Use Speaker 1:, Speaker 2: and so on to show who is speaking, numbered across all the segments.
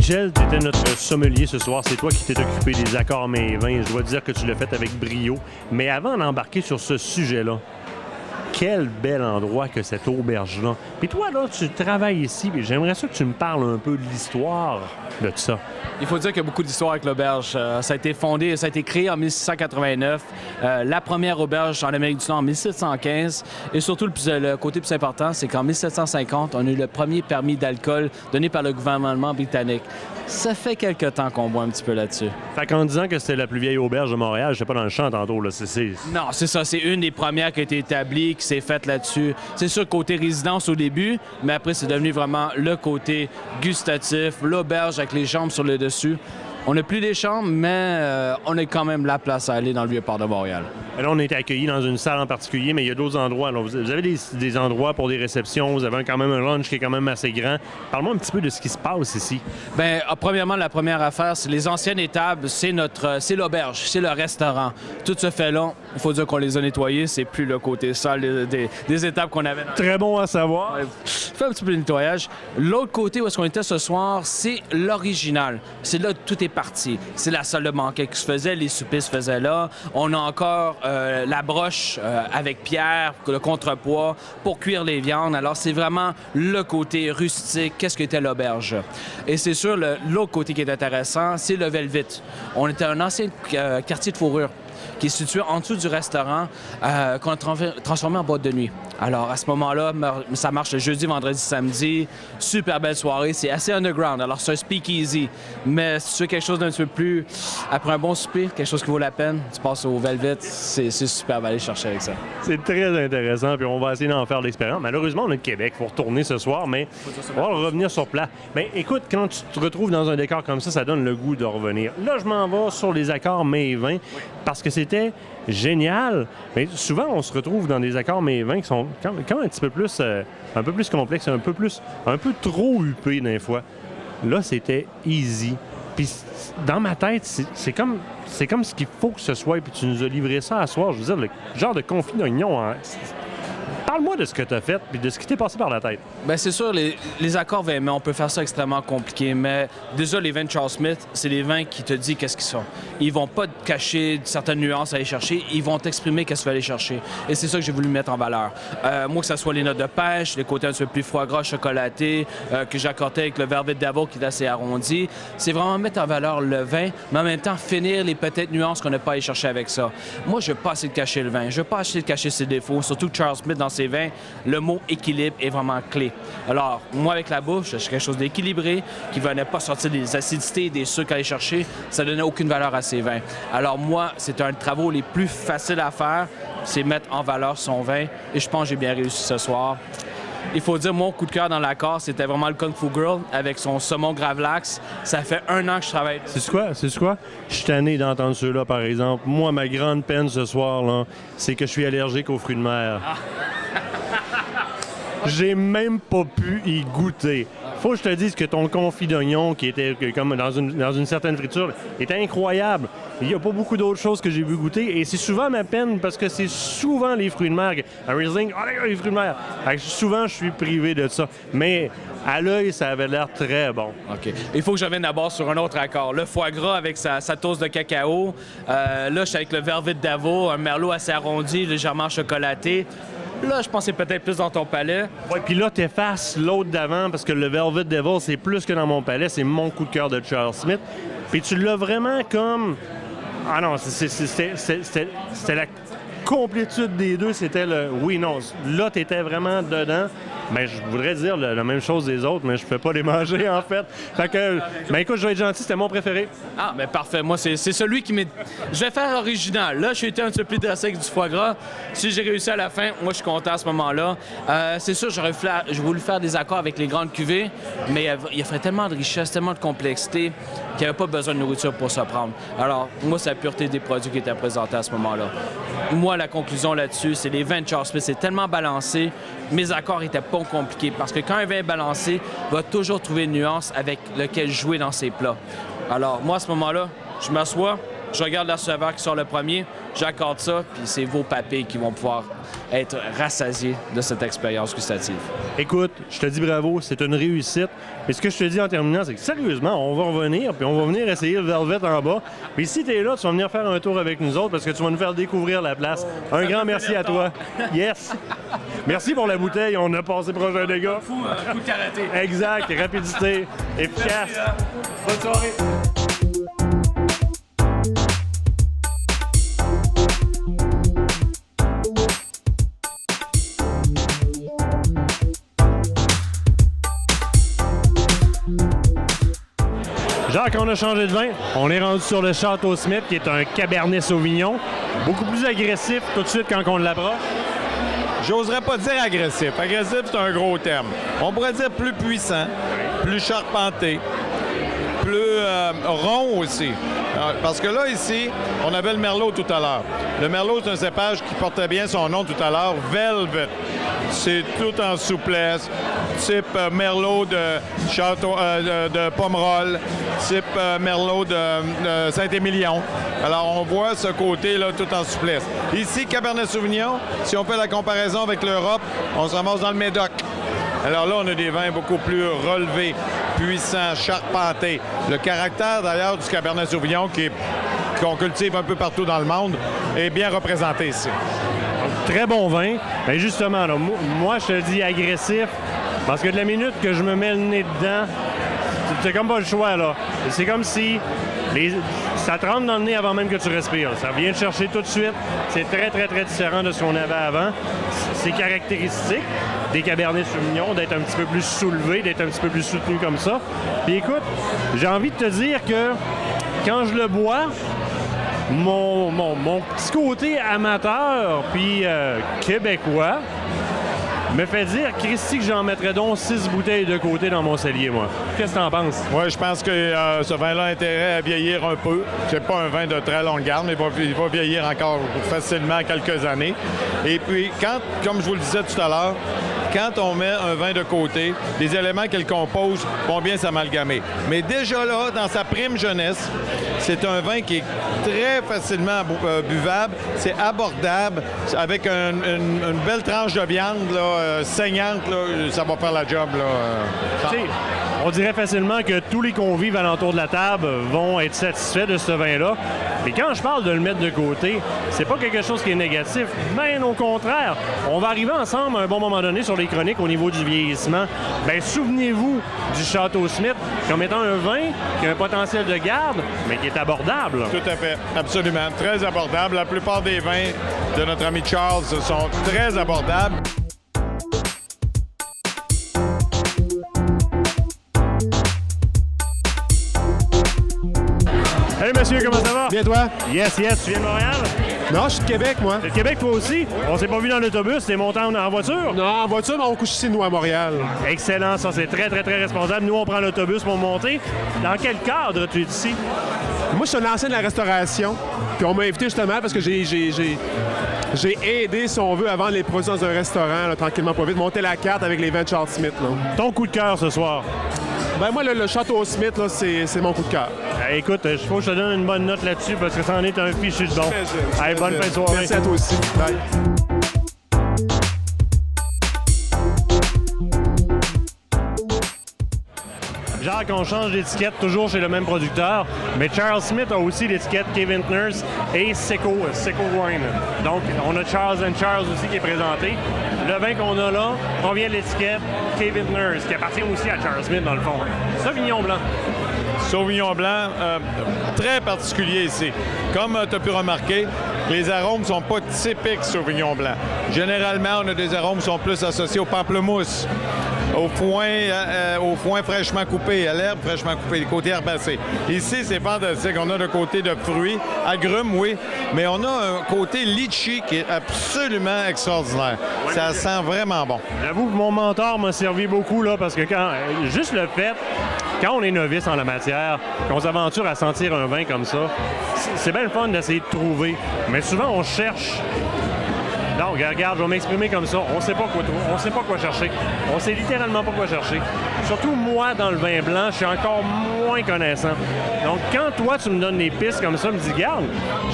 Speaker 1: Michel, tu étais notre sommelier ce soir. C'est toi qui t'es occupé des accords mets et vins. Je dois dire que tu l'as fait avec brio. Mais avant d'embarquer sur ce sujet-là, quel bel endroit que cette auberge-là. Puis toi, là, tu travailles ici, puis j'aimerais ça que tu me parles un peu de l'histoire de ça.
Speaker 2: Il faut dire qu'il y a beaucoup d'histoires avec l'auberge. Ça a été fondé, ça a été créé en 1689. La première auberge en Amérique du Nord en 1715. Et surtout, le côté plus important, c'est qu'en 1750, on a eu le premier permis d'alcool donné par le gouvernement britannique. Ça fait quelque temps qu'on boit un petit peu là-dessus.
Speaker 1: Fait qu'en disant que c'était la plus vieille auberge de Montréal, je sais pas dans le champ tantôt, là,
Speaker 2: Non, c'est ça. C'est une des premières qui a été établie, qui s'est faite là-dessus. C'est sûr, côté résidence au début, mais après, c'est devenu vraiment le côté gustatif, l'auberge avec les chambres sur le dessus. On n'a plus des chambres, mais on a quand même la place à aller dans le Vieux-Port de Montréal.
Speaker 1: Et là, on est accueillis dans une salle en particulier, mais il y a d'autres endroits. Alors, vous avez des endroits pour des réceptions, vous avez quand même un lunch qui est quand même assez grand. Parle-moi un petit peu de ce qui se passe ici.
Speaker 2: Bien, premièrement, la première affaire, c'est les anciennes étables, c'est l'auberge, c'est le restaurant. Tout se fait là. Il faut dire qu'on les a nettoyés, c'est plus le côté sale des étables qu'on avait.
Speaker 1: Très bon à savoir.
Speaker 2: Ouais, fais un petit peu de nettoyage. L'autre côté où est-ce qu'on était ce soir, c'est l'original. C'est là que tout est parti. C'est la salle de banquet qui se faisait, les soupers se faisaient là. On a encore la broche avec pierre, le contrepoids pour cuire les viandes. Alors, c'est vraiment le côté rustique. Qu'est-ce qu'était l'auberge? Et c'est sûr, l'autre côté qui est intéressant, c'est le Velvet. On était un ancien quartier de fourrure qui est situé en dessous du restaurant qu'on a transformé en boîte de nuit. Alors, à ce moment-là, ça marche le jeudi, vendredi, samedi. Super belle soirée. C'est assez underground. Alors, c'est un speakeasy. Mais si tu veux quelque chose d'un petit peu plus... Après un bon souper, quelque chose qui vaut la peine, tu passes au Velvet, c'est super, va aller chercher avec ça.
Speaker 1: C'est très intéressant, puis on va essayer d'en faire l'expérience. Malheureusement, on est de Québec, il faut retourner ce soir, mais on va revenir sur place. Mais écoute, quand tu te retrouves dans un décor comme ça donne le goût de revenir. Là, je m'en vais sur les accords mets et vins, parce que c'était génial. Mais souvent, on se retrouve dans des accords mets et vins qui sont quand même un petit peu plus, un peu plus complexes, un peu trop huppés des fois. Là, c'était easy. Puis dans ma tête, c'est comme ce qu'il faut que ce soit. Puis tu nous as livré ça à soir. Je veux dire, le genre de confit d'oignon. Hein? Parle-moi de ce que tu as fait puis de ce qui t'est passé par la tête.
Speaker 2: Bien, c'est sûr, les accords vins, mais on peut faire ça extrêmement compliqué. Mais déjà, les vins de Charles Smith, c'est les vins qui te disent qu'est-ce qu'ils sont. Ils vont pas te cacher certaines nuances à aller chercher. Ils vont t'exprimer qu'est-ce que tu vas aller chercher. Et c'est ça que j'ai voulu mettre en valeur. Moi, que ce soit les notes de pêche, les côtés un petit peu plus foie gras, chocolaté, que j'accordais avec le Velvet Devil qui est assez arrondi. C'est vraiment mettre en valeur le vin, mais en même temps finir les petites nuances qu'on n'a pas à aller chercher avec ça. Moi, je veux pas essayer de cacher le vin. Je veux pas essayer de cacher ses défauts. Surtout que Charles Smith, dans ses vins, le mot équilibre est vraiment clé. Alors, moi, avec la bouffe, je suis quelque chose d'équilibré, qui ne venait pas sortir des acidités et des sucres à aller chercher. Ça ne donnait aucune valeur à ses vins. Alors, moi, c'est un des travaux les plus faciles à faire, c'est mettre en valeur son vin. Et je pense que j'ai bien réussi ce soir. Il faut dire, mon coup de cœur dans l'accord, c'était vraiment le Kung Fu Girl avec son saumon Gravlax. Ça fait 1 an que je travaille.
Speaker 1: C'est quoi? Je suis tanné d'entendre ceux-là, par exemple. Moi, ma grande peine ce soir, là, c'est que je suis allergique aux fruits de mer. Ah. J'ai même pas pu y goûter. Faut que je te dise que ton confit d'oignon, qui était comme dans une certaine friture, était incroyable. Il n'y a pas beaucoup d'autres choses que j'ai vu goûter. Et c'est souvent ma peine parce que c'est souvent les fruits de mer. Un Riesling, oh les fruits de mer. Souvent, je suis privé de ça. Mais à l'œil, ça avait l'air très bon.
Speaker 2: OK. Il faut que je revienne d'abord sur un autre accord. Le foie gras avec sa toast de cacao. Là, je suis avec le Velvet Devil, un merlot assez arrondi, légèrement chocolaté. Là, je pensais peut-être plus dans ton palais.
Speaker 1: Oui, puis là, t'effaces l'autre d'avant parce que le Velvet Devil, c'est plus que dans mon palais. C'est mon coup de cœur de Charles Smith. Puis tu l'as vraiment comme... Ah non, c'était la complétude des deux. C'était le... Oui, non. Là, t'étais vraiment dedans. Mais je voudrais dire la même chose des autres, mais je peux pas les manger, en fait. Fait que... Mais écoute, je vais être gentil, c'était mon préféré.
Speaker 2: Ah, mais parfait. Moi, c'est celui qui m'est... Je vais faire original. Là, j'ai été un petit peu plus dressé avec du foie gras. Si j'ai réussi à la fin, moi, je suis content à ce moment-là. C'est sûr, j'ai voulu faire des accords avec les grandes cuvées, mais il y a tellement de richesse, tellement de complexité qu'il n'y avait pas besoin de nourriture pour se prendre. Alors, moi, c'est la pureté des produits qui étaient présentés à ce moment-là. Moi, la conclusion là-dessus, c'est les vins de Charles Smith, c'est tellement balancé. Mes accords étaient pas compliqués parce que quand un vin est balancé, il va toujours trouver une nuance avec laquelle jouer dans ses plats. Alors, moi, à ce moment-là, je m'assois, je regarde la serveur qui sort le premier, j'accorde ça, puis c'est vos papilles qui vont pouvoir être rassasiés de cette expérience gustative.
Speaker 1: Écoute, je te dis bravo, c'est une réussite. Mais ce que je te dis en terminant, c'est que sérieusement, on va revenir, puis on va venir essayer le Velvet en bas. Puis si tu es là, tu vas venir faire un tour avec nous autres parce que tu vas nous faire découvrir la place. Un grand merci à toi. Yes! Merci pour la bouteille, on a passé proche d'un dégât.
Speaker 2: Fou, un coup de karaté.
Speaker 1: Exact, rapidité, efficace.
Speaker 2: Bonne soirée.
Speaker 1: Jacques, on a changé de vin. On est rendu sur le Château Smith, qui est un Cabernet Sauvignon. Beaucoup plus agressif tout de suite quand on l'approche.
Speaker 3: J'oserais pas dire agressif. Agressif, c'est un gros terme. On pourrait dire plus puissant, plus charpenté, plus rond aussi. Parce que là, ici, on avait le Merlot tout à l'heure. Le Merlot, c'est un cépage qui portait bien son nom tout à l'heure, Velvet. C'est tout en souplesse, type Merlot de Château, de Pomerol, type Merlot de Saint-Émilion. Alors, on voit ce côté-là tout en souplesse. Ici, Cabernet Sauvignon, si on fait la comparaison avec l'Europe, on se ramasse dans le Médoc. Alors là, on a des vins beaucoup plus relevés, puissants, charpentés. Le caractère, d'ailleurs, du Cabernet Sauvignon, qu'on cultive un peu partout dans le monde, est bien représenté ici.
Speaker 1: Très bon vin. Mais justement, là, moi, je te dis agressif, parce que de la minute que je me mets le nez dedans, c'est comme pas le choix, là. C'est comme si ça te rentre dans le nez avant même que tu respires. Ça vient te chercher tout de suite. C'est très, très, très différent de ce qu'on avait avant. C'est caractéristique des Cabernets Sauvignon d'être un petit peu plus soulevé, d'être un petit peu plus soutenu comme ça. Puis écoute, j'ai envie de te dire que quand je le bois, mon petit côté amateur puis québécois me fait dire, Christy, que j'en mettrais donc 6 bouteilles de côté dans mon cellier, moi. Qu'est-ce que t'en penses?
Speaker 3: Oui, je pense que ce vin-là a intérêt à vieillir un peu. C'est pas un vin de très longue garde, mais il va vieillir encore facilement quelques années. Et puis, comme je vous le disais tout à l'heure, quand on met un vin de côté, les éléments qu'il compose vont bien s'amalgamer. Mais déjà là, dans sa prime jeunesse, c'est un vin qui est très facilement buvable, c'est abordable, avec une belle tranche de viande là, saignante, là, ça va faire la job. Là,
Speaker 1: on dirait facilement que tous les convives alentour de la table vont être satisfaits de ce vin-là. Mais quand je parle de le mettre de côté, c'est pas quelque chose qui est négatif. Bien au contraire, on va arriver ensemble à un bon moment donné sur les chroniques au niveau du vieillissement. Bien, souvenez-vous du Château Smith comme étant un vin qui a un potentiel de garde, mais qui est abordable.
Speaker 3: Tout à fait, absolument. Très abordable. La plupart des vins de notre ami Charles sont très abordables.
Speaker 1: Hey monsieur, comment ça va?
Speaker 4: Bien toi?
Speaker 1: Yes, yes, tu viens de Montréal?
Speaker 4: Non, je suis de Québec, moi.
Speaker 1: T'es de Québec, toi aussi? On s'est pas vu dans l'autobus, t'es monté en voiture?
Speaker 4: Non, en voiture, mais on couche ici, nous, à Montréal.
Speaker 1: Excellent, ça, c'est très, très, très responsable. Nous, on prend l'autobus pour monter. Dans quel cadre tu es ici?
Speaker 4: Moi, je suis un ancien de la restauration, puis on m'a invité justement parce que j'ai aidé, si on veut, à vendre les produits dans un restaurant, là, tranquillement, pas vite, monter la carte avec les vins de Charles Smith. Là.
Speaker 1: Ton coup de cœur ce soir?
Speaker 4: Ben moi, le Château Smith, là, c'est mon coup de cœur.
Speaker 1: Écoute, il faut que je te donne une bonne note là-dessus parce que ça en est un fichu de bon. Allez, bonne fin de soirée.
Speaker 4: Merci à toi aussi. Bye.
Speaker 1: Jacques, on change d'étiquette toujours chez le même producteur, mais Charles Smith a aussi l'étiquette Cave Vintners et Seco Wine. Donc, on a Charles & Charles aussi qui est présenté. Le vin qu'on a là provient de l'étiquette Cave Vintners, qui appartient aussi à Charles Smith dans le fond. Sauvignon blanc.
Speaker 3: Sauvignon blanc, très particulier ici. Comme tu as pu remarquer, les arômes ne sont pas typiques Sauvignon blanc. Généralement, on a des arômes qui sont plus associés au pamplemousse, au foin fraîchement coupé, à l'herbe fraîchement coupée, côté herbacé. Ici, c'est fantastique. On a le côté de fruits, agrumes, oui, mais on a un côté litchi qui est absolument extraordinaire. Ça sent vraiment bon.
Speaker 1: J'avoue que mon mentor m'a servi beaucoup, là, parce que juste le fait, quand on est novice en la matière, qu'on s'aventure à sentir un vin comme ça, c'est bien le fun d'essayer de trouver. Mais souvent, on cherche Non, regarde, je vais m'exprimer comme ça. On sait pas quoi trouver. On sait pas quoi chercher. On sait littéralement pas quoi chercher. Surtout moi, dans le vin blanc, je suis encore moins connaissant. Donc, quand toi, tu me donnes des pistes comme ça, me dis, garde,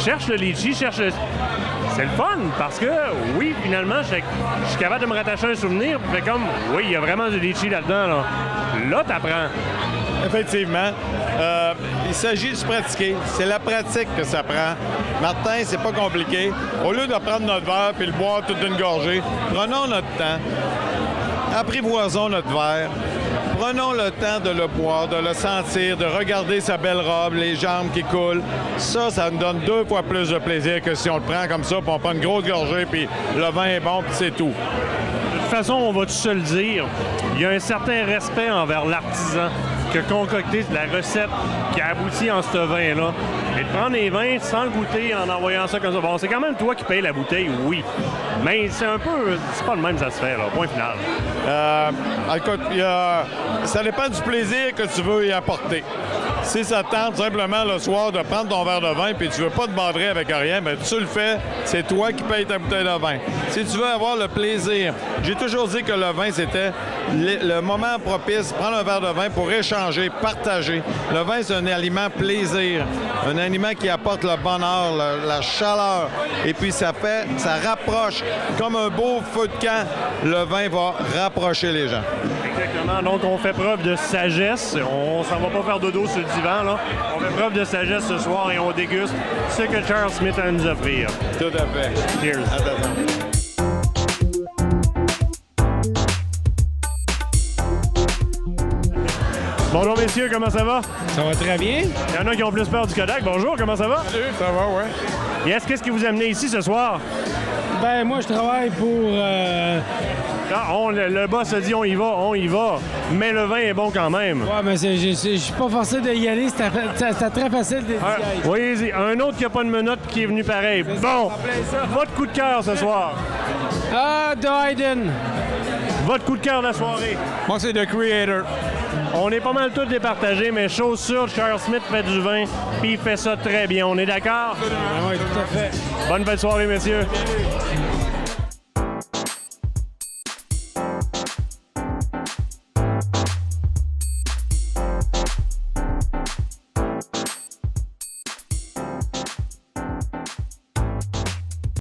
Speaker 1: cherche le litchi, cherche le... C'est le fun, parce que, oui, finalement, je suis capable de me rattacher à un souvenir, puis fait comme, oui, il y a vraiment du litchi là-dedans, là. Là, t'apprends.
Speaker 3: Effectivement. Il s'agit de se pratiquer. C'est la pratique que ça prend. Martin, c'est pas compliqué. Au lieu de prendre notre verre puis le boire toute d'une gorgée, prenons notre temps. Apprivoisons notre verre. Prenons le temps de le boire, de le sentir, de regarder sa belle robe, les jambes qui coulent. Ça nous donne 2 fois plus de plaisir que si on le prend comme ça, puis on prend une grosse gorgée, puis le vin est bon, puis c'est tout.
Speaker 1: De toute façon, on va tout se le dire, il y a un certain respect envers l'artisan qui a concocté la recette qui a abouti en ce vin-là. Et de prendre les vins sans le goûter en envoyant ça comme ça. Bon, c'est quand même toi qui payes la bouteille, oui. Mais c'est un peu... C'est pas le même ça se fait, là. Point final.
Speaker 3: Écoute, ça dépend du plaisir que tu veux y apporter. Si ça te tente simplement le soir de prendre ton verre de vin puis tu veux pas te badrer avec rien, bien tu le fais, c'est toi qui payes ta bouteille de vin. Si tu veux avoir le plaisir, j'ai toujours dit que le vin, c'était le moment propice, prendre un verre de vin pour échanger, partager. Le vin, c'est un aliment plaisir, un aliment qui apporte le bonheur, la chaleur, et puis ça rapproche. Comme un beau feu de camp, le vin va rapprocher les gens.
Speaker 1: Exactement. Donc, on fait preuve de sagesse. On s'en va pas faire dodo sur le divan, là. On fait preuve de sagesse ce soir et on déguste ce que Charles Smith a à nous offrir.
Speaker 3: Tout à fait.
Speaker 1: Cheers. Bonjour messieurs, comment ça va?
Speaker 5: Ça va très bien.
Speaker 1: Il y en a qui ont plus peur du Kodak. Bonjour, comment ça va?
Speaker 3: Salut, ça va, ouais.
Speaker 1: Yes, qu'est-ce qui vous a amené ici ce soir?
Speaker 5: Ben moi, je travaille pour...
Speaker 1: Le boss a dit on y va, mais le vin est bon quand même.
Speaker 5: Ouais, mais je suis pas forcé d'y aller. C'était très facile de dire.
Speaker 1: Oui, un autre qui a pas de menottes qui est venu pareil. Bon, votre coup de cœur ce soir.
Speaker 5: Dryden.
Speaker 1: Votre coup de cœur de la soirée.
Speaker 3: Moi, c'est The Creator.
Speaker 1: On est pas mal tous départagés, mais chose sûre, Charles Smith fait du vin, puis il fait ça très bien. On est d'accord?
Speaker 5: Oui, tout à fait.
Speaker 1: Bonne belle soirée, messieurs.